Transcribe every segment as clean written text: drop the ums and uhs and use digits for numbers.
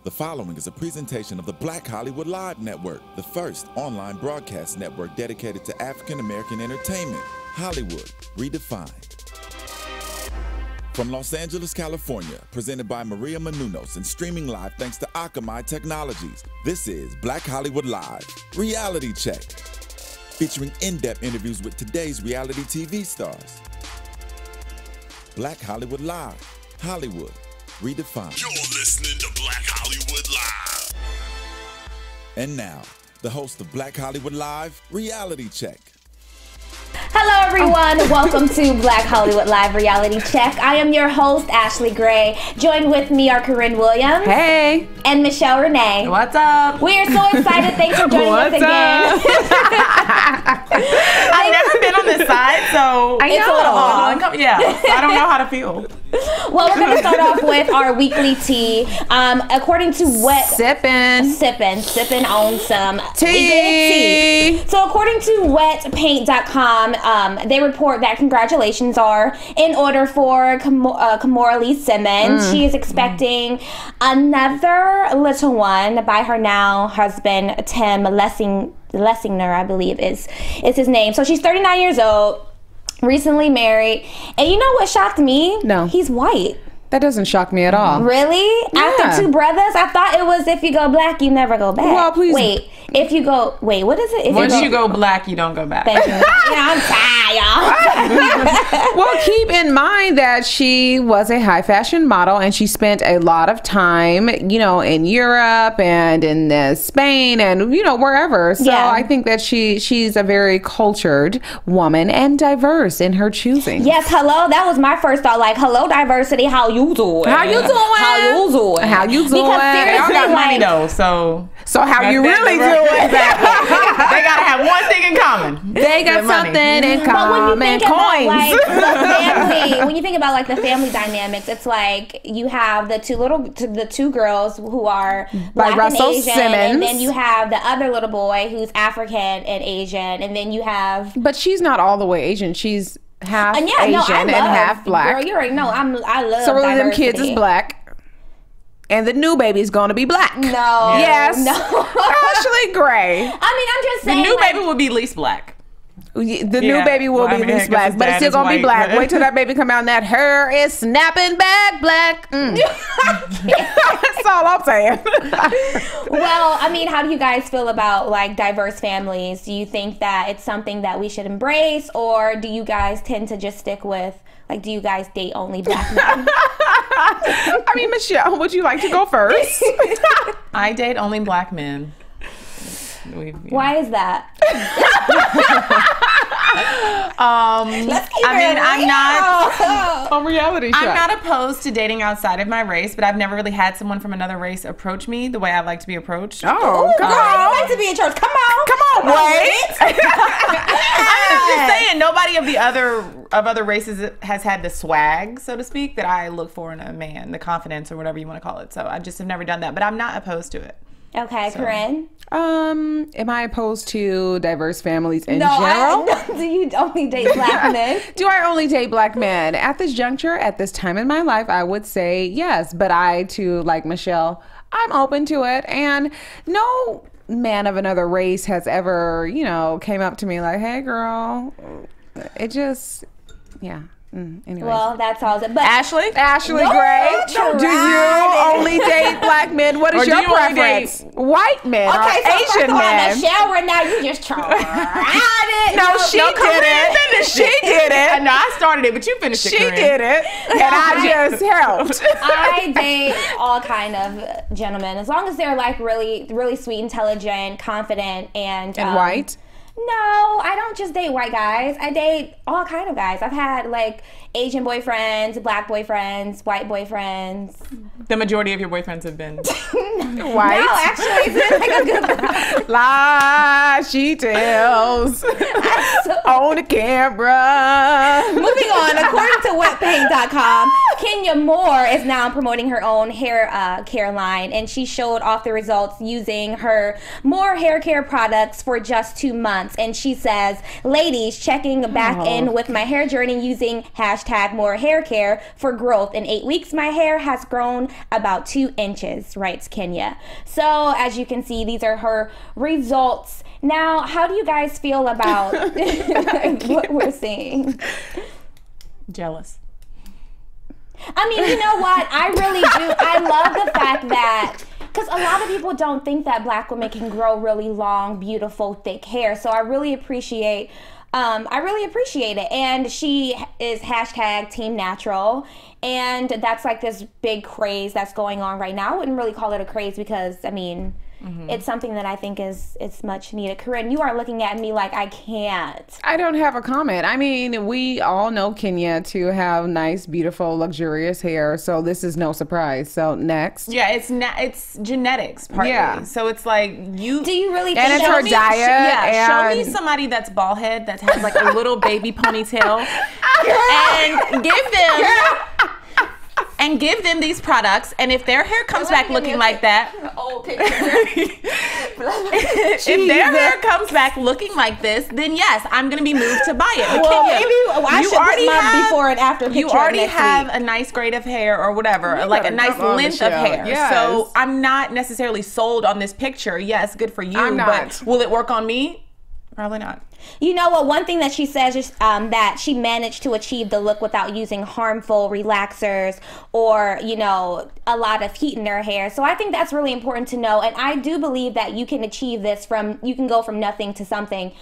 The following is a presentation of the Black Hollywood Live Network, the first online broadcast network dedicated to African American entertainment. Hollywood Redefined. From Los Angeles, California, presented by Maria Menounos and streaming live thanks to Akamai Technologies, this is Black Hollywood Live, Reality Check, featuring in-depth interviews with today's reality TV stars. Black Hollywood Live, Hollywood Redefined. You're listening to Black Hollywood Live. And now, the host of Black Hollywood Live, Reality Check. Hello everyone, welcome to Black Hollywood Live Reality Check. I am your host, Ashley Gray. Joined with me are Corrinne Williams. Hey. And Michelle Renee. What's up? We are so excited. Thanks for joining us again. I've never been on this side, so it's a little off. Yeah, so I don't know how to feel. Well, we're going to start off with our weekly tea. According to what... Sipping on some tea. So according to wetpaint.com, they report that congratulations are in order for Kimora Lee Simmons. She is expecting another little one by her now husband, Tim Lessinger, I believe is his name. So she's 39 years old. Recently married. And you know what shocked me? No. He's white. That doesn't shock me at all. Really? Yeah. After two brothers? I thought it was if you go black, you never go back. Well, please. What is it? Once you go black, you don't go back. Thank you. Yeah, I'm tired, y'all. Well, keep in mind that she was a high fashion model and she spent a lot of time, in Europe and in Spain and, wherever. So Yeah. I think that she's a very cultured woman and diverse in her choosing. Yes, hello. That was my first thought. Like, hello, diversity. How you doing? How you doing? Because seriously, Y'all got money like, though, So how you really doing? they gotta have one thing in common. They got something in common. But when you think about like the family, when you think about like the family dynamics, it's like you have the two girls who are black and Asian, and then you have the other little boy who's African and Asian, and then you have. But she's not all the way Asian. She's half Asian and love, half black. Girl, you already know I love. So one of them diversity. kids is black. And the new baby's gonna be black. No. Yes. No. Ashley Gray. I mean, I'm just saying. The new baby will be least black. The new baby will be least black, but it's still gonna be black. Wait till that baby come out and that hair is snapping back black. That's all I'm saying. Well, I mean, how do you guys feel about like diverse families? Do you think that it's something that we should embrace, or do you guys tend to just stick with like, do you guys date only black men? I mean, Michelle, would you like to go first? I date only black men. Why is that? Let's keep I'm not on reality show. I'm not opposed to dating outside of my race, but I've never really had someone from another race approach me the way I like to be approached. Oh, come on! I like to be in church. Come on, wait. I'm just saying, nobody of other races has had the swag, so to speak, that I look for in a man, the confidence or whatever you want to call it. So I just have never done that, but I'm not opposed to it. Okay, so. Corrinne? Am I opposed to diverse families in general? Do you only date black men? Do I only date black men? At this juncture, at this time in my life, I would say yes. But I, too, like Michelle, I'm open to it. And no man of another race has ever, came up to me like, hey, girl. It just, yeah. Anyways. Well, that's all. But Ashley Gray, do you only date black men? What is your preference? White men or Asian men? Michelle, right now you just tried it. No, she did it. She did it. No, I started it, but you finished it. She did it, and I just helped. I date all kind of gentlemen, as long as they're like really, really sweet, intelligent, confident, and white. No, I don't just date white guys. I date all kind of guys. I've had like Asian boyfriends, black boyfriends, white boyfriends. The majority of your boyfriends have been white. No, actually, it's been like a good lie she tells on the camera. Moving on, according to wetpaint.com, Kenya Moore is now promoting her own hair care line, and she showed off the results using her Moore hair care products for just 2 months. And she says, ladies, checking back in with my hair journey using hashtag Moore hair care for growth. In 8 weeks, my hair has grown about 2 inches, writes Kenya. So as you can see, these are her results. Now, how do you guys feel about what we're seeing? Jealous. I mean, you know what? I really do. I love the fact that, because a lot of people don't think that black women can grow really long, beautiful, thick hair. So I really appreciate it. And she is hashtag Team Natural. And that's like this big craze that's going on right now. I wouldn't really call it a craze because, I mean, it's something that I think is much needed. Corinne, you are looking at me like I can't. I don't have a comment. I mean, we all know Kenya to have nice, beautiful, luxurious hair, so this is no surprise. So next. Yeah, it's genetics partly. Yeah. So it's like you. Do you really? And think it's her diet. Yeah. Show me somebody that's bald head that has like a little baby ponytail, and give them these products, and if their hair comes back looking like that, if their hair comes back looking like this, then yes, I'm gonna be moved to buy it. Well, maybe I should put my before and after picture. You already have a nice grade of hair or whatever, like a nice length of hair. Yes. So I'm not necessarily sold on this picture. Yes, good for you, but will it work on me? Probably not. You know what? One thing that she says is that she managed to achieve the look without using harmful relaxers or, you know, a lot of heat in her hair. So I think that's really important to know. And I do believe that you can achieve this you can go from nothing to something.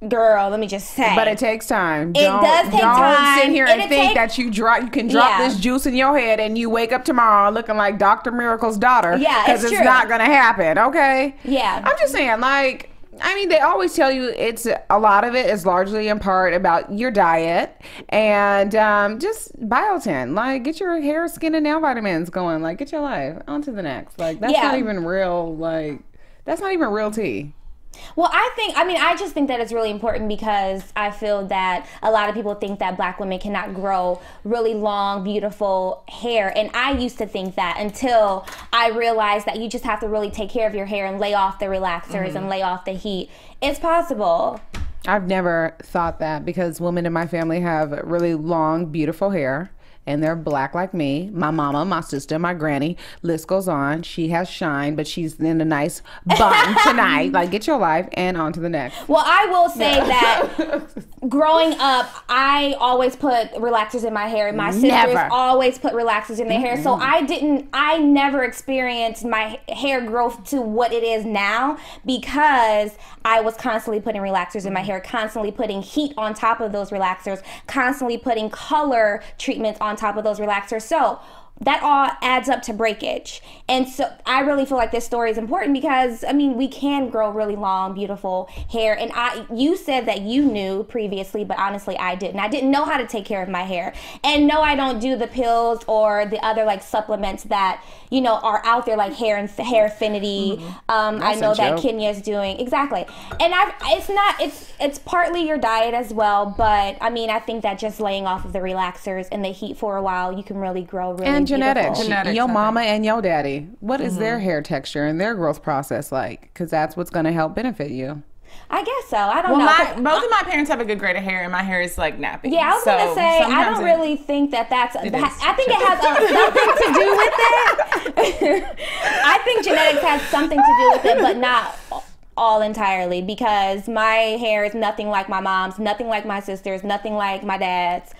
Girl, let me just say. But it takes time. It does take time. Don't sit here and think that you can drop this juice in your head and you wake up tomorrow looking like Dr. Miracle's daughter. Yeah, because it's not going to happen, okay? Yeah. I'm just saying, like, I mean, they always tell you a lot of it is largely in part about your diet and just biotin. Like, get your hair, skin, and nail vitamins going. Like, get your life on to the next. Like, that's not even real. Like, that's not even real tea. Well, I just think that it's really important because I feel that a lot of people think that black women cannot grow really long, beautiful hair. And I used to think that until I realized that you just have to really take care of your hair and lay off the relaxers and lay off the heat. It's possible. I've never thought that because women in my family have really long, beautiful hair. And they're black like me. My mama, my sister, my granny. List goes on. She has shine, but she's in a nice bun tonight. Like, get your life and on to the next. Well, I will say that growing up, I always put relaxers in my hair. My sisters always put relaxers in their hair. So I never experienced my hair growth to what it is now because I was constantly putting relaxers in my hair, constantly putting heat on top of those relaxers, constantly putting color treatments on top of those relaxers. So that all adds up to breakage. And so I really feel like this story is important because, I mean, we can grow really long, beautiful hair. And you said that you knew previously, but honestly, I didn't. I didn't know how to take care of my hair. And no, I don't do the pills or the other like supplements that, you know, are out there like Hair Affinity. I know that Kenya's doing. Exactly. And it's partly your diet as well. But I mean, I think that just laying off of the relaxers and the heat for a while, you can really grow really and genetics. Your mama and your daddy. What is their hair texture and their growth process like? Because that's what's going to help benefit you. I guess so. I don't know. Both of my parents have a good grade of hair, and my hair is like nappy. Yeah, I was going to say, I don't really think that's. I think it has something to do with it. I think genetics has something to do with it, but not all entirely, because my hair is nothing like my mom's, nothing like my sister's, nothing like my dad's.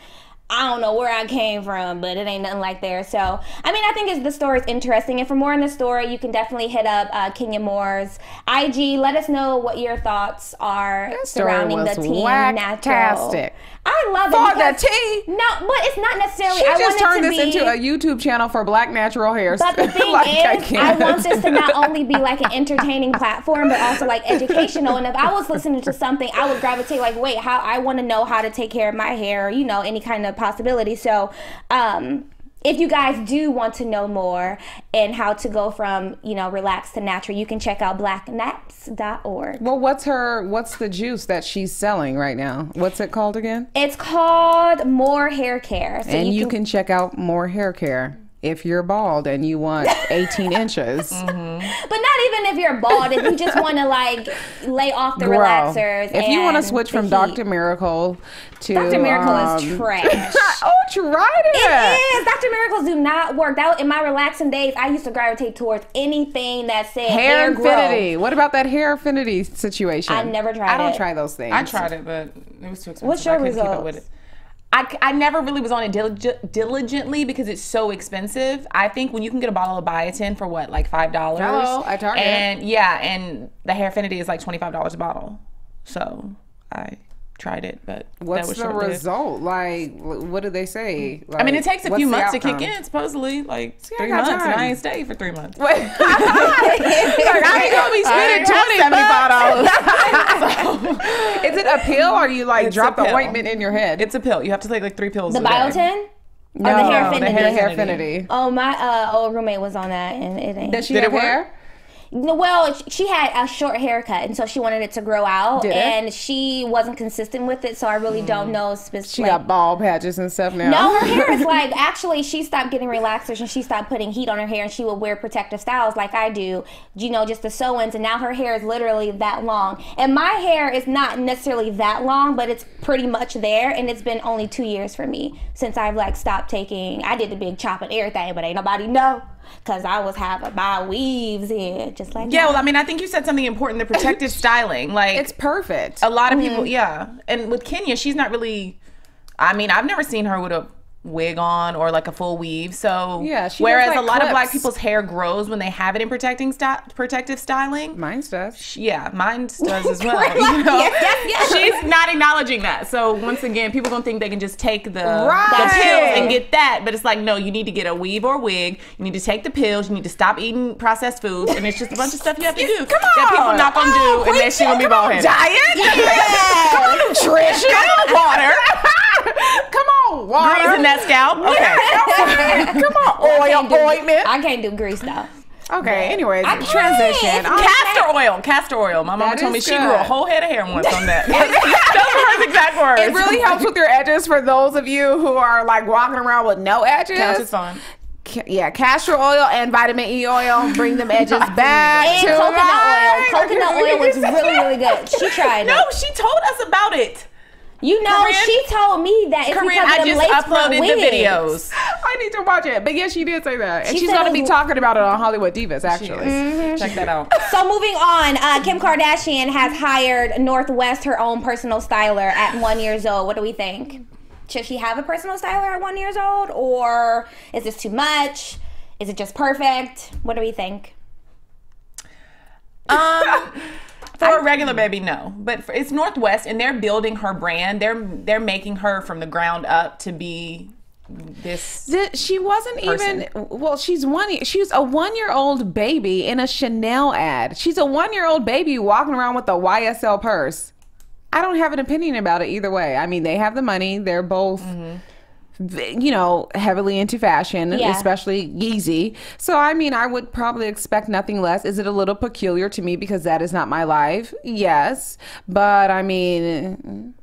I don't know where I came from, but it ain't nothing like there. So, I mean, I think the story is interesting. And for more on the story, you can definitely hit up Kenya Moore's IG. Let us know what your thoughts are surrounding the Team Natural. I love it. For the tea? No, but it's not necessarily. She just turned this into a YouTube channel for black natural hair. But the thing is, I want this to not only be like an entertaining platform, but also like educational. And if I was listening to something, I would gravitate like, wait, I want to know how to take care of my hair, you know, any kind of possibility. So, if you guys do want to know more and how to go from, relaxed to natural, you can check out blacknaps.org. Well, what's the juice that she's selling right now? What's it called again? It's called More Hair Care. So and you can check out More Hair Care if you're bald and you want 18 inches. But not even if you're bald, if you just want to lay off the relaxers. If you want to switch from heat. Dr. Miracle to Dr. Miracle is trash. Oh, tried it. It is. Dr. Miracles do not work. That in my relaxing days, I used to gravitate towards anything that said hair Infinity. grow. What about that hair affinity situation? I never tried it. I don't try those things. I tried it, but it was too expensive. What's your I couldn't keep up results? with it. I never really was on it diligently because it's so expensive. I think when you can get a bottle of biotin for what, like $5? Hello, I Target. And the hair affinity is like $25 a bottle. So I tried it, but what's that was the result? Like, what do they say? Like, I mean, it takes a few months to kick outcome? in, supposedly, like I 3 got months, and time. I ain't stayed for 3 months. Like, I ain't gonna be spending $20. Is it a pill or you like It's drop a the pill. ointment in your head? It's a pill. You have to take like 3 pills The a day. biotin? no, the hair the affinity? hair affinity. Oh, my old roommate was on that, and it ain't. Does she Did have it work? hair? Well, she had a short haircut, and so she wanted it to grow out, Did it? and she wasn't consistent with it, so I really don't know She specifically. got bald patches and stuff now. No, her hair is actually, she stopped getting relaxers and she stopped putting heat on her hair, and she would wear protective styles like I do, just the sew-ins, and now her hair is literally that long. And my hair is not necessarily that long, but it's pretty much there, and it's been only 2 years for me since I've stopped taking, I did the big chop and everything, but ain't nobody know. Because I was having my weaves in, just like Yeah, that. well, I mean, I think you said something important, the protective styling. Like, It's perfect. a lot of people, yeah. And with Kenya, she's not really, I mean, I've never seen her with a wig on or like a full weave. So, Yeah, she whereas does, a like, lot of black clips. people's hair grows when they have it in protective styling. Mine does. Yeah, mine does as well. Yes. She's not acknowledging that. So once again, people gonna think they can just take the Right. pills and get that, but it's like, no, you need to get a weave or a wig. You need to take the pills. You need to stop eating processed foods, and it's just a bunch of stuff you have to do that people not gonna do, and then she gonna be bald headed. Diet? Come on, nutrition. Water, Come on, water. greasing that scalp. Okay. Come on, ointment. I can't do grease though. Okay, anyways, I transition. can't. Castor oil. My mama That told me is she good. grew a whole head of hair once on that. Those were her exact words. It really helps with your edges for those of you who are walking around with no edges. Couch is fun. Yeah, castor oil and vitamin E oil bring them edges back. And to coconut life. oil. Coconut oil was really, really good. She tried No, it. she told us about it. She told me that it's Corinne, because I of them just lace front uploaded wigs. the videos. I need to watch it. But yeah, she did say that. And She she's said going to it be was- talking about it on Hollywood Divas, actually. Check that out. So moving on, Kim Kardashian has hired Northwest, her own personal styler, at 1 year old. What do we think? Should she have a personal styler at 1 year old, or is this too much? Is it just perfect? What do we think? For a regular baby, no. But it's Northwest, and they're building her brand. They're making her from the ground up to be this. She wasn't person. even. Well, she's a 1 year old baby in a Chanel ad. She's a 1 year old baby walking around with a YSL purse. I don't have an opinion about it either way. I mean, they have the money. They're both, heavily into fashion, Yeah. especially Yeezy. So, I mean, I would probably expect nothing less. Is it a little peculiar to me because that is not my life? Yes. But, I mean...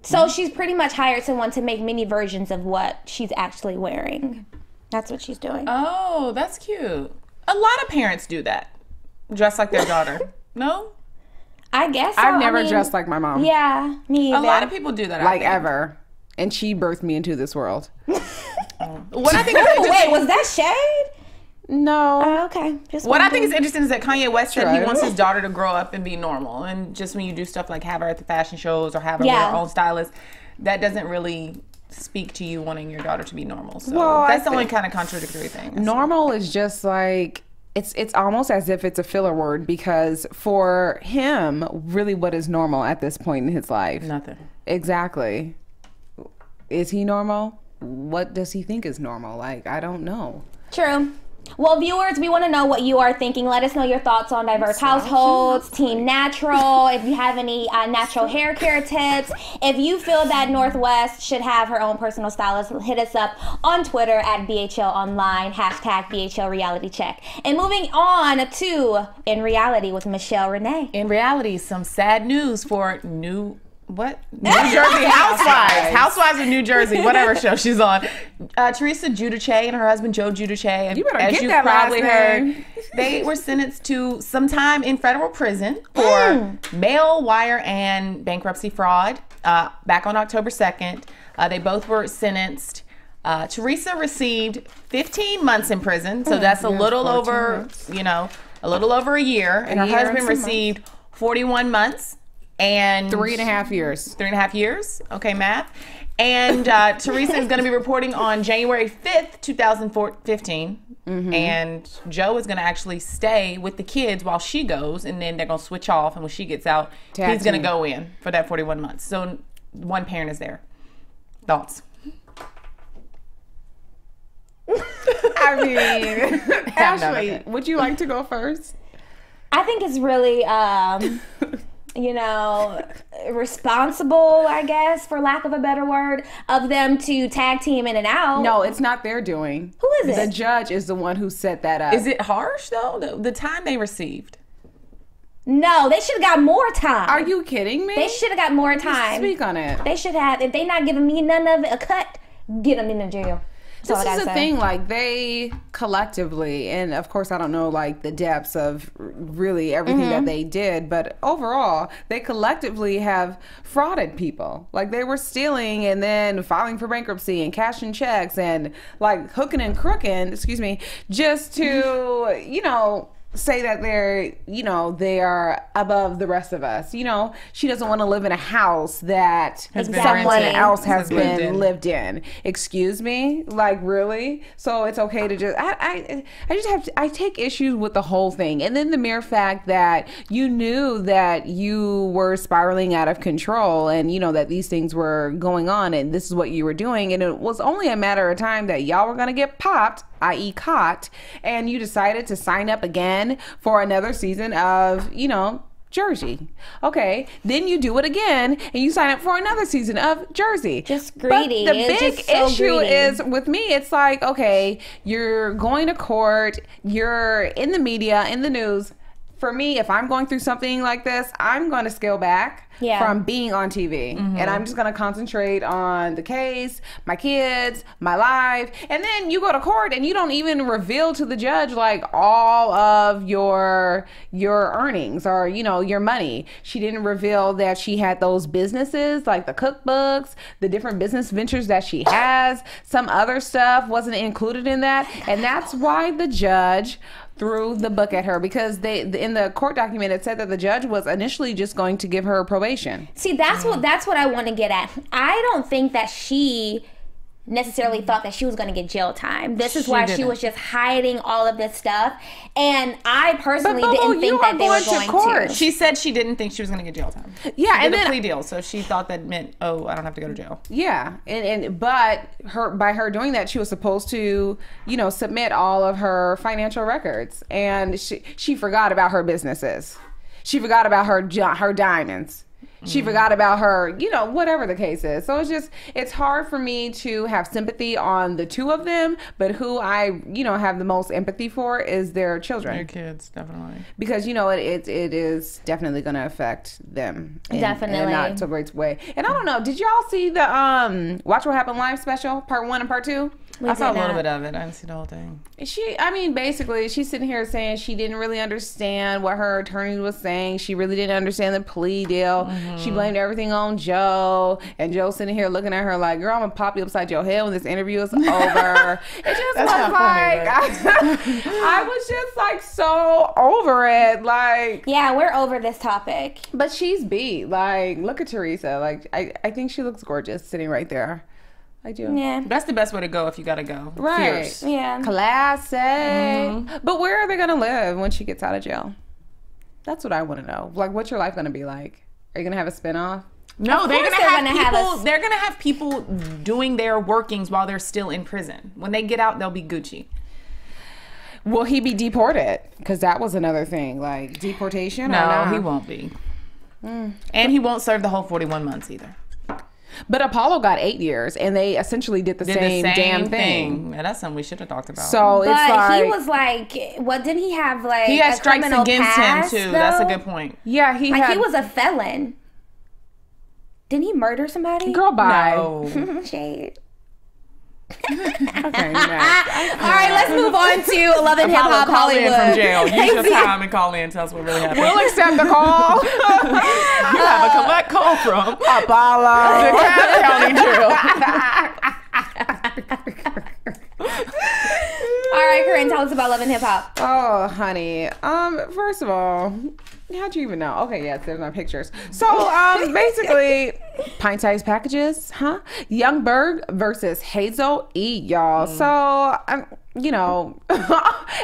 So she's pretty much hired someone to make mini versions of what she's actually wearing. That's what she's doing. Oh, that's cute. A lot of parents do that. Dress like their daughter. No? I guess so. I've never I mean, dressed like my mom. Yeah, me A either. lot of people do that. I Like think. ever. And she birthed me into this world. What I think is Wait, interesting. was that shade? No. Oh, okay. Just What I wondering. think is interesting is that Kanye West said Right. he wants his daughter to grow up and be normal. And just when you do stuff like have her at the fashion shows or have her Yeah. with her own stylist, that doesn't really speak to you wanting your daughter to be normal. So Well, that's I the only think- kind of contradictory thing. Normal is just like it's almost as if it's a filler word because for him, really what is normal at this point in his life? Nothing. Exactly. Is he normal? What does he think is normal? Like, I don't know. True. Well, viewers, we want to know what you are thinking. Let us know your thoughts on diverse households, team natural, if you have any natural hair care tips. If you feel that Northwest should have her own personal stylist, hit us up on Twitter at BHL Online, hashtag BHL Reality Check. And moving on to In Reality with Michelle Renee. In reality, some sad news for New Jersey Housewives. Housewives of New Jersey, whatever show she's on. Teresa Giudice and her husband Joe Giudice. And You better as get you that probably last heard, name. they were sentenced to some time in federal prison for mail, wire, and bankruptcy fraud back on October 2nd. They both were sentenced. Teresa received 15 months in prison, so that's a little over, a little over a year. And her husband received 41 months. And 3.5 years. 3.5 years. Okay, math. And Teresa is going to be reporting on January 5th, 2015. And Joe is going to actually stay with the kids while she goes, and then they're going to switch off. And when she gets out, he's going to go in for that 41 months. So one parent is there. Thoughts? I mean, Ashley, would you like to go first? I think it's really, responsible, I guess, for lack of a better word, of them to tag team in and out. No, it's not their doing. Who is it? The judge is the one who set that up. Is it harsh, though, the time they received? No, they should have got more time. Are you kidding me? They should have got more time. Speak on it. They should have. If they not giving me none of it, a cut, get them in the jail. This is the thing, like, they collectively, and of course I don't know like the depths of really everything that they did, but overall they collectively have frauded people. Like, they were stealing and then filing for bankruptcy and cashing checks and like hooking and crooking, just to say that they are above the rest of us. She doesn't want to live in a house that someone else has been lived in. Excuse me? Like, really? So it's okay to just I take issues with the whole thing. And then the mere fact that you knew that you were spiraling out of control and that these things were going on and this is what you were doing, and it was only a matter of time that y'all were going to get popped, i.e. caught, and you decided to sign up again for another season of, Jersey. Okay, then you do it again and you sign up for another season of Jersey. Just greedy. But the big issue is with me, it's like, okay, you're going to court, you're in the media, in the news. For me, if I'm going through something like this, I'm going to scale back from being on TV. And I'm just going to concentrate on the case, my kids, my life. And then you go to court and you don't even reveal to the judge like all of your earnings or, your money. She didn't reveal that she had those businesses, like the cookbooks, the different business ventures that she has. Some other stuff wasn't included in that. And that's why the judge threw the book at her, because in the court document it said that the judge was initially just going to give her probation. See, that's what I want to get at. I don't think that she necessarily thought that she was going to get jail time. This is why she was just hiding all of this stuff. And I personally didn't think that they were going to. She said she didn't think she was going to get jail time. Yeah, she did a plea deal, so she thought that meant, I don't have to go to jail. Yeah, but by her doing that, she was supposed to, submit all of her financial records, and she forgot about her businesses. She forgot about her diamonds. She forgot about her, whatever the case is. So it's hard for me to have sympathy on the two of them, but who I, have the most empathy for is their children. Their kids, definitely. Because, it is definitely going to affect them. Definitely. In a not so great way. And I don't know, did y'all see the Watch What Happened Live special, part 1 and part 2? I saw a little bit of it. I didn't see the whole thing. Basically, she's sitting here saying she didn't really understand what her attorney was saying. She really didn't understand the plea deal. She blamed everything on Joe. And Joe sitting here looking at her like, girl, I'm going to pop you upside your head when this interview is over. It just was like, I was just like so over it. Like, yeah, we're over this topic. But she's beat. Like, look at Teresa. Like, I think she looks gorgeous sitting right there. I do. Yeah. That's the best way to go if you gotta go. Right. Fierce. Yeah. Classic. But where are they gonna live when she gets out of jail? That's what I want to know. Like, what's your life gonna be like? Are you gonna have a spinoff? No, they're gonna have people doing their workings while they're still in prison. When they get out, they'll be Gucci. Will he be deported? Because that was another thing, like deportation. No, he won't be. And he won't serve the whole 41 months either. But Apollo got 8 years, and they essentially did the same damn thing. Yeah, that's something we should have talked about. So But it's like he was like, what didn't he have like? he had a strikes criminal against past, him too. though? That's a good point. yeah, he had He was a felon. Didn't he murder somebody? girl bye. No. Shade. Okay, next. All right, let's move on to Love and Hip Hop Call in Hollywood. from jail. Use your time and call in and tell us what really happened. We'll accept the call. You have a collect call from Apollo. DeKalb County Jail. All right, Corrinne, tell us about Love and Hip Hop. Oh, honey. First of all, how'd you even know? Okay, yes, there's my pictures. So, basically, pint-sized packages, huh? Young Berg versus Hazel-E, y'all. So, you know,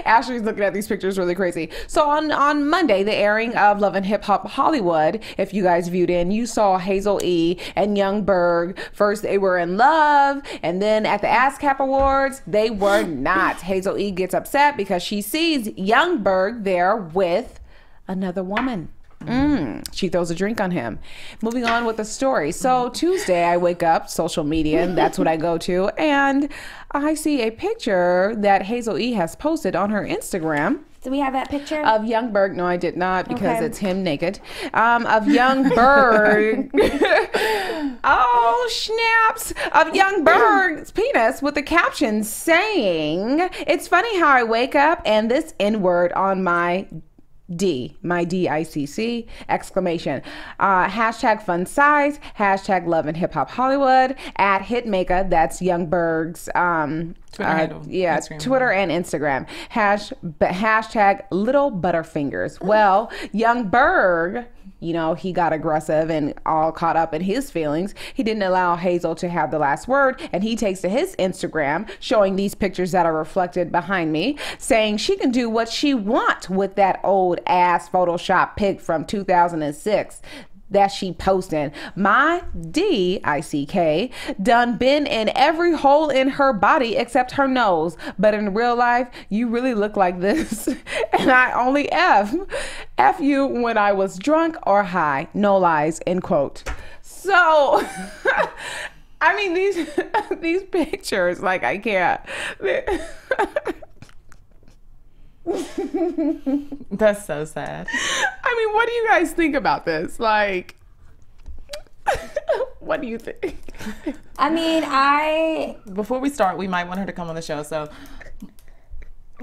Ashley's looking at these pictures really crazy. So on Monday, the airing of Love and Hip Hop Hollywood, if you guys viewed in, you saw Hazel-E and Young Berg. First, they were in love, and then at the ASCAP Awards, they were not. Hazel-E gets upset because she sees Young Berg there with another woman. She throws a drink on him. Moving on with the story. So Tuesday, I wake up, social media, and that's what I go to, and I see a picture that Hazel-E has posted on her Instagram. Do we have that picture? Of Young Berg. No, I did not, because Okay. it's him naked. Of Young Berg. Oh, snaps. Of Young Berg's penis with the caption saying, "It's funny how I wake up and this N-word on my DICC, exclamation. Hashtag fun size, hashtag Love and Hip Hop Hollywood, at Hitmaker, that's Young Berg's Twitter handle. yeah, Instagram Twitter and Instagram. Hashtag Little Butterfingers. Well, Young Berg, you know, he got aggressive and all caught up in his feelings. He didn't allow Hazel to have the last word, and he takes to his Instagram, showing these pictures that are reflected behind me, saying she can do what she wants with that old ass Photoshop pic from 2006 that she posted. My DICK done been in every hole in her body except her nose, but in real life you really look like this, and I only F you when I was drunk or high, no lies," end quote. So I mean, these pictures, like, I can't. That's so sad. I mean, what do you guys think about this? Like, what do you think? I mean, Before we start, we might want her to come on the show. So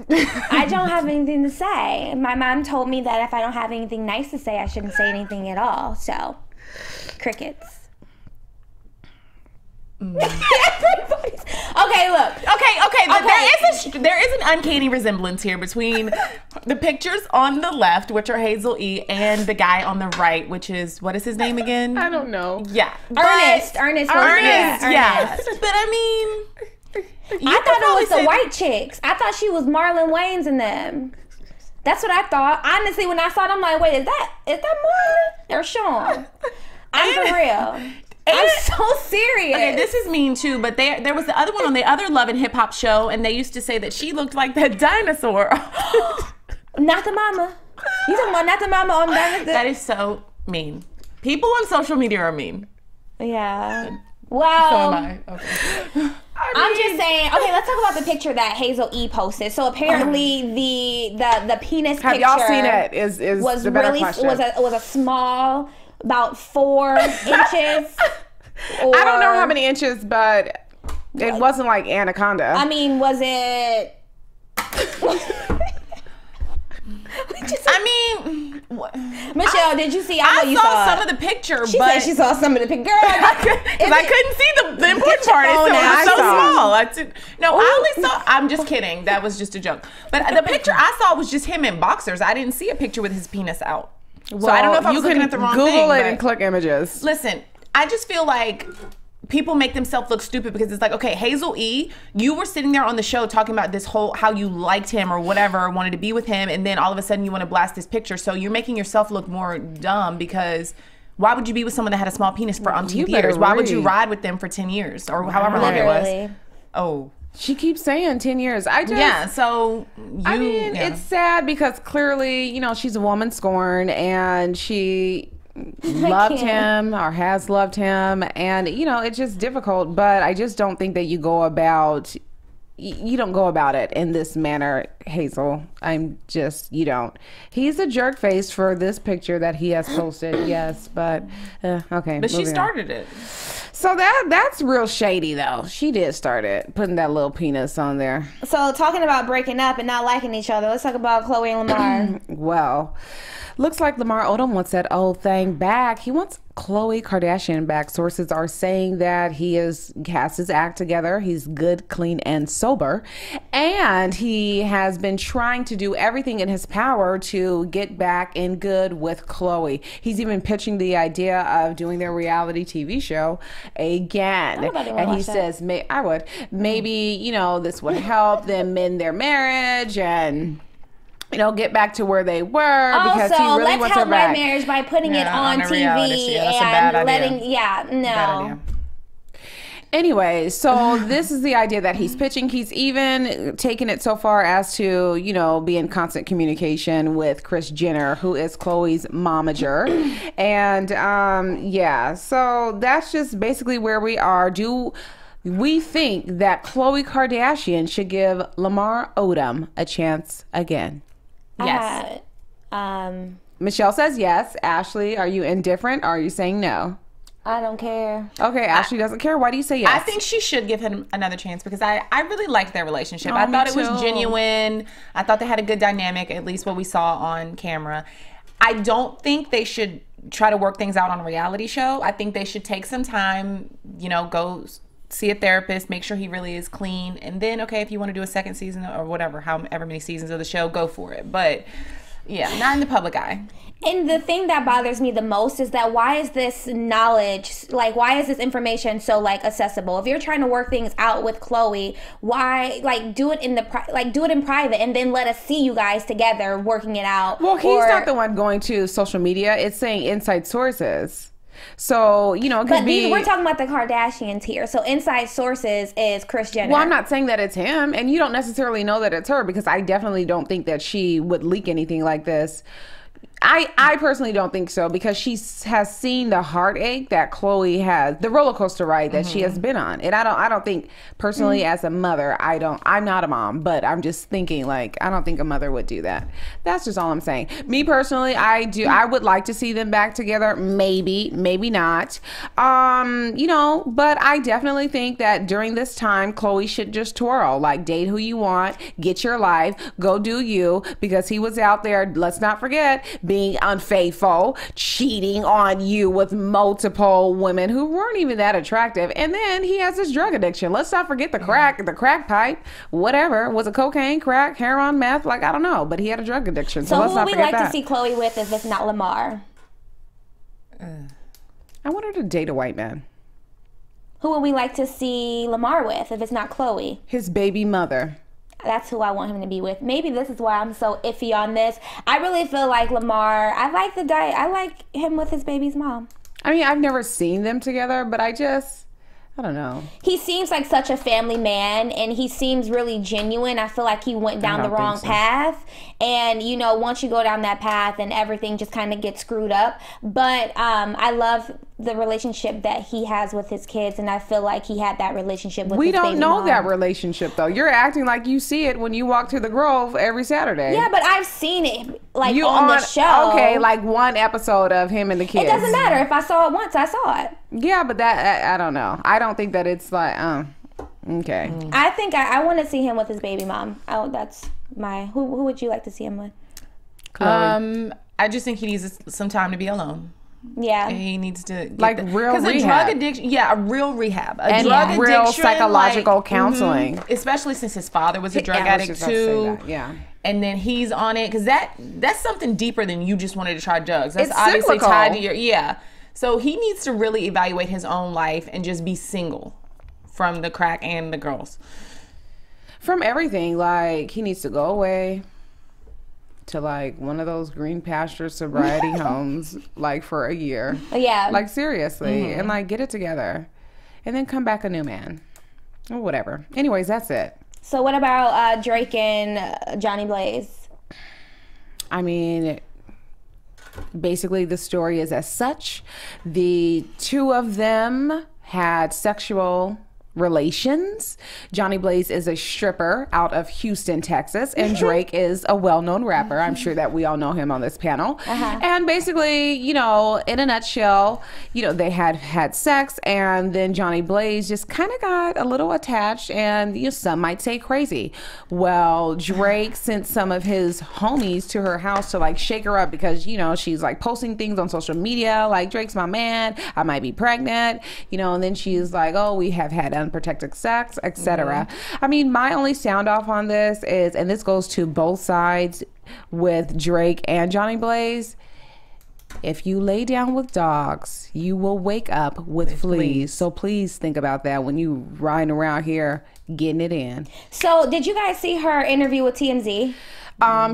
I don't have anything to say. My mom told me that if I don't have anything nice to say, I shouldn't say anything at all. So, crickets. Okay, look. Okay. There is an uncanny resemblance here between the pictures on the left, which are Hazel-E, and the guy on the right, which is, what is his name again? I don't know. Yeah, Ernest. Yeah. But I mean, I thought it was the white chicks. I thought she was Marlon Wayans and them. That's what I thought. Honestly, when I saw it, I'm like, wait, is that Marlon or Sean? I'm for real. I'm so serious. Okay, this is mean too, but there was the other one on the other Love and Hip Hop show, and they used to say that she looked like that dinosaur. Not the mama. You talking about not the mama on Dynasty? That is so mean. People on social media are mean. Yeah. Well, So am I. Okay. I'm just saying. Okay, let's talk about the picture that Hazel-E posted. So apparently, the penis Have picture y'all seen it? Is was the better really question. was a small, about 4 inches. I don't know how many inches, but it wasn't like Anaconda. I mean, was it? Michelle, did you see? I know you saw saw some of the picture, She but said she saw some of the picture. Girl, because I couldn't see the important part. It phone was out. so I saw. small. I only saw. I'm just kidding. That was just a joke. But the picture I saw was just him in boxers. I didn't see a picture with his penis out. So I don't know if I was looking at the wrong Google thing. it but and click images. listen, I just feel like people make themselves look stupid because it's like, okay, Hazel-E, you were sitting there on the show talking about this whole how you liked him or whatever, or wanted to be with him, and then all of a sudden you want to blast this picture. So you're making yourself look more dumb because why would you be with someone that had a small penis for umpteen You better years? Why would you read. ride with them for 10 years or however long it was? Literally. Oh, She keeps saying 10 years. So it's sad because clearly, you know, she's a woman scorned and she loved him or has loved him, and you know, it's just difficult. But I just don't think that you don't go about it in this manner, Hazel. You don't. He's a jerk face for this picture that he has posted. Yes, but okay. But she started it. So that's real shady, though. She did start it, putting that little penis on there. So talking about breaking up and not liking each other, let's talk about Khloe and Lamar. Well, looks like Lamar Odom wants that old thing back. He wants Khloe Kardashian back. Sources are saying that he has his act together. He's good, clean, and sober. And he has been trying to do everything in his power to get back in good with Khloe. He's even pitching the idea of doing their reality TV show again. And he says, I would. Maybe, you know, this would help them mend their marriage and, you know, get back to where they were, because he really wants her back. Let's help my marriage by putting it on TV and letting, Anyway, so this is the idea that he's pitching. He's even taken it so far as to, you know, be in constant communication with Kris Jenner, who is Khloe's momager. And so that's just basically where we are. Do we think that Khloe Kardashian should give Lamar Odom a chance again? Yes. Michelle says yes. Ashley, are you indifferent or are you saying no? I don't care. Okay, Ashley doesn't care. Why do you say yes? I think she should give him another chance because I really liked their relationship. I thought it was genuine. I thought they had a good dynamic, at least what we saw on camera. I don't think they should try to work things out on a reality show. I think they should take some time, you know, go see a therapist, make sure he really is clean, and then, okay, if you want to do a second season or whatever, however many seasons of the show, go for it. But yeah, not in the public eye. And the thing that bothers me the most is that why is this knowledge, like, why is this information so, like, accessible? If you're trying to work things out with Khloe, why, like, do it in private and then let us see you guys together working it out. Well, he's not the one going to social media. It's saying inside sources. So, you know, it could be... we're talking about the Kardashians here. So inside sources is Kris Jenner. Well, I'm not saying that it's him, and you don't necessarily know that it's her, because I definitely don't think that she would leak anything like this. I personally don't think so, because she has seen the heartache that Khloe has, the roller coaster ride that she has been on. And I don't think personally as a mother, I'm not a mom, but I'm just thinking, like, I don't think a mother would do that. That's just all I'm saying. Me personally, I would like to see them back together. Maybe not. You know, but I definitely think that during this time, Khloe should just twirl, like, date who you want, get your life, go do you, because he was out there, let's not forget, being unfaithful, cheating on you with multiple women who weren't even that attractive. And then he has this drug addiction. Let's not forget the crack pipe, whatever. Was it cocaine, crack, heroin, meth? Like, I don't know. But he had a drug addiction. So let's not forget that. Who would we like to see Khloe with if it's not Lamar? I want her to date a white man. Who would we like to see Lamar with if it's not Khloe? His baby mother. That's who I want him to be with. Maybe this is why I'm so iffy on this. I really feel like Lamar, I like him with his baby's mom. I mean, I've never seen them together, but I don't know. He seems like such a family man, and he seems really genuine. I feel like he went down the wrong path. And, you know, once you go down that path, and everything just kind of gets screwed up. But I love the relationship that he has with his kids, and I feel like he had that relationship with his baby mom. We don't know that relationship, though. You're acting like you see it when you walk to the Grove every Saturday. Yeah, but I've seen it, like, on the show. Okay, like one episode of him and the kids. It doesn't matter. If I saw it once, I saw it. Yeah, but that, I don't know. I don't think that it's like, okay. I think I want to see him with his baby mom. That's my, who would you like to see him with? Khloe. I just think he needs some time to be alone. Yeah, he needs to get like real rehab. Because a drug addiction, a real rehab, and drug real addiction, psychological counseling. Especially since his father was a drug addict too. Yeah, and then he's on it because that's something deeper than you just wanted to try drugs. That's it's obviously cyclical. Tied to your So he needs to really evaluate his own life and just be single from the crack and the girls. From everything, like he needs to go away to like one of those green pasture sobriety homes, like for a year. Yeah. Like seriously, and like get it together, and then come back a new man. Whatever. Anyways, that's it. So what about Drake and Johnny Blaze? I mean, basically the story is as such. The two of them had sexual relations. Johnny Blaze is a stripper out of Houston, Texas, and Drake is a well-known rapper. I'm sure that we all know him on this panel. And basically, you know, in a nutshell, you know, they had sex, and then Johnny Blaze just kind of got a little attached, and you know, some might say crazy. Well, Drake sent some of his homies to her house to like shake her up because, you know, she's like posting things on social media like, Drake's my man, I might be pregnant, you know, and then she's like, oh, we have had unprotected sex, etc. I mean, my only sound off on this is, and this goes to both sides with Drake and Johnny Blaze, if you lay down with dogs, you will wake up with fleas. So please think about that when you riding around here getting it in. So did you guys see her interview with TMZ?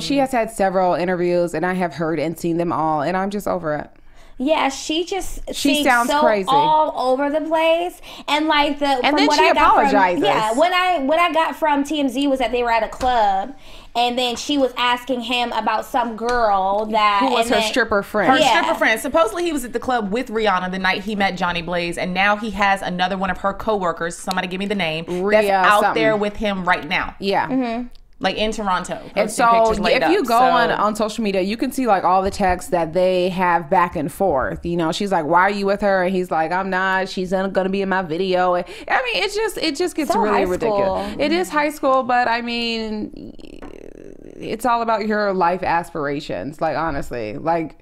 She has had several interviews, and I have heard and seen them all, and I'm just over it. Yeah, she sounds so crazy, all over the place, and like and then she apologizes. What I got from TMZ was that they were at a club, and then she was asking him about some girl who was her stripper friend. Her stripper friend. Supposedly he was at the club with Rihanna the night he met Johnny Blaze, and now he has another one of her coworkers. Somebody give me the name. That's out there with him right now. Yeah. Like in Toronto. And so if you go on social media, you can see like all the texts that they have back and forth. You know, she's like, why are you with her? And he's like, I'm not. She's gonna be in my video. I mean, it just gets so really ridiculous. It is high school, but I mean, it's all about your life aspirations. Like, honestly, like,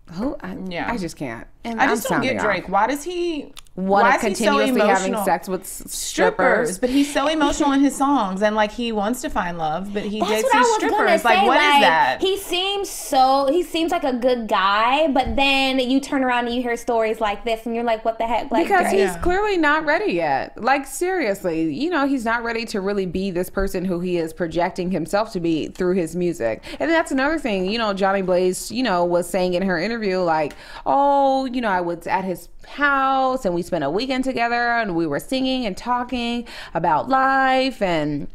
I just can't. And I just don't get Drake. Why does he want to continuously having sex with strippers? But he's so emotional in his songs, and like he wants to find love, but he dates these strippers. Like, what is that? He seems like a good guy, but then you turn around and you hear stories like this, and you're like, what the heck? Like, because he's clearly not ready yet. Like, seriously, you know, he's not ready to really be this person who he is projecting himself to be through his music. And that's another thing, you know, Johnny Blaze, you know, was saying in her interview, like, oh, you know, I was at his house and we spent a weekend together and we were singing and talking about life and,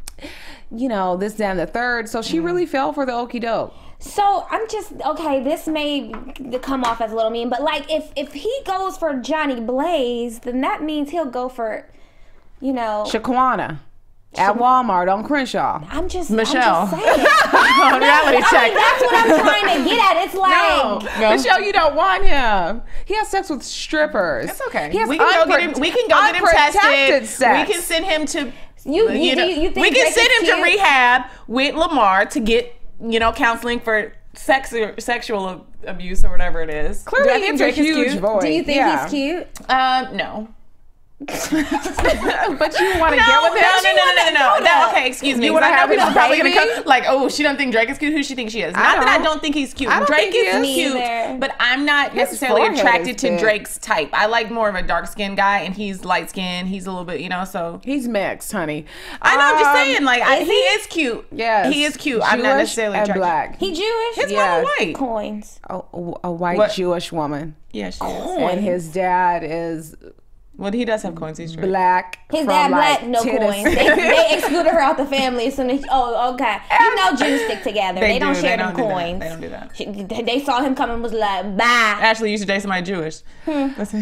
you know, this, that, and the third. So she really fell for the okie doke. So I'm just, okay, this may come off as a little mean, but like if he goes for Johnny Blaze, then that means he'll go for, you know, Shaquana at Walmart on Crenshaw. Michelle. I'm just saying. On Reality Check. That's what I'm trying to get at. It's like, no. Michelle, you don't want him. He has sex with strippers. That's okay. We can go get him tested. We can send him to you think we can send him cute? to rehab with Lamar to get, you know, counseling for sexual abuse or whatever it is. Clearly, he's a huge voice. Do you think he's cute? No. But you want to get with him? No. Okay, excuse me. You want to have his probably baby? gonna come, like, oh, she don't think Drake is cute. Who she thinks she is? Not that I don't think he's cute. Drake is cute, but I'm not necessarily attracted to Drake's type. I like more of a dark skinned guy, and he's light skinned. He's a little bit, you know. So he's mixed, honey. I know. I'm just saying, like, he is cute. Yes, he is cute. Jewish I'm not necessarily and attracted. black. He Jewish? His mama white. Coins. A white Jewish woman. Yeah, she is. And his dad is. Well, he does have coins. He's straight. Black. His dad black, no coins. They excluded her out the family. So okay. You know Jews stick together. They don't share them coins. They don't do that. They saw him coming and was like, bye. Ashley used to date somebody Jewish. That's how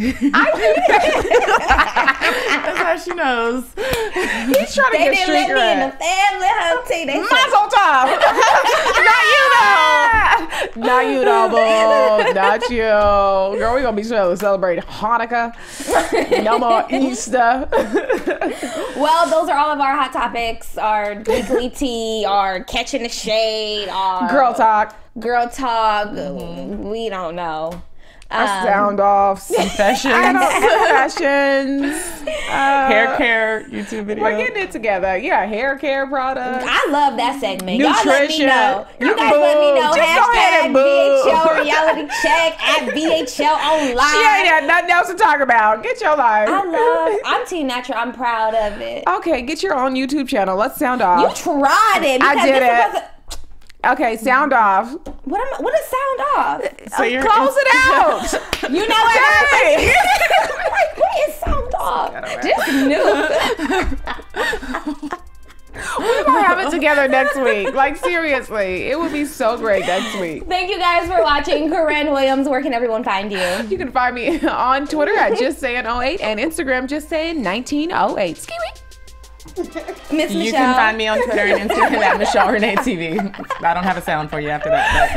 she knows. He's trying to they get didn't street let me in the cred. family, hunty. They Mazel tov. Not you though, boo. Not you. Girl, we gonna be celebrating Hanukkah. No more Easter. Well, those are all of our hot topics. Our weekly tea, our catching the shade, our Girl talk. We don't know. Our sound offs. Confessions. Hair care YouTube videos. We're getting it together. Yeah, hair care products. I love that segment. Nutrition. Y'all let me know. You guys let me know. Just go ahead and #VHL reality check at VHL online. She ain't had nothing else to talk about. Get your life. I'm Team Natural. I'm proud of it. Okay, get your own YouTube channel. Let's sound off. You tried it. I did it. Okay, sound off. What is sound off? So you're close it out. You know what? What is sound Stop. Just noob. We're gonna have it together next week. Like, seriously, it would be so great next week. Thank you guys for watching. Corrinne Williams, where can everyone find you? You can find me on Twitter at JustSaying08 and Instagram JustSaying1908. Ski-wee. Miss Michelle. You can find me on Twitter and Instagram at Michelle Renee TV. I don't have a sound for you after that.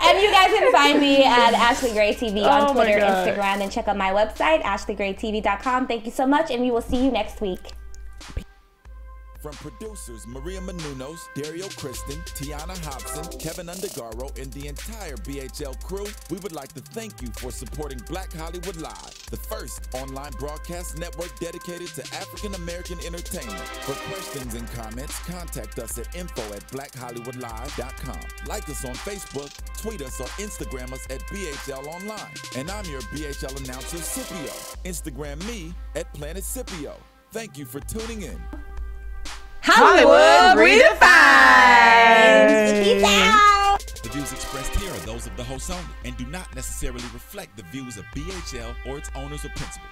And you guys can find me at Ashley Gray TV on Oh my Twitter, God. Instagram, and check out my website, AshleyGrayTV.com. Thank you so much, and we will see you next week. From producers Maria Menounos, Dario Kristen, Tiana Hobson, Kevin Undergaro, and the entire BHL crew, we would like to thank you for supporting Black Hollywood Live, the first online broadcast network dedicated to African American entertainment. For questions and comments, contact us at info@blackhollywoodlive.com. Like us on Facebook, tweet us, or Instagram us at BHL Online. And I'm your BHL announcer, Scipio. Instagram me at Planet Scipio. Thank you for tuning in. Hollywood Redefined. Peace out. The views expressed here are those of the host only and do not necessarily reflect the views of BHL or its owners or principals.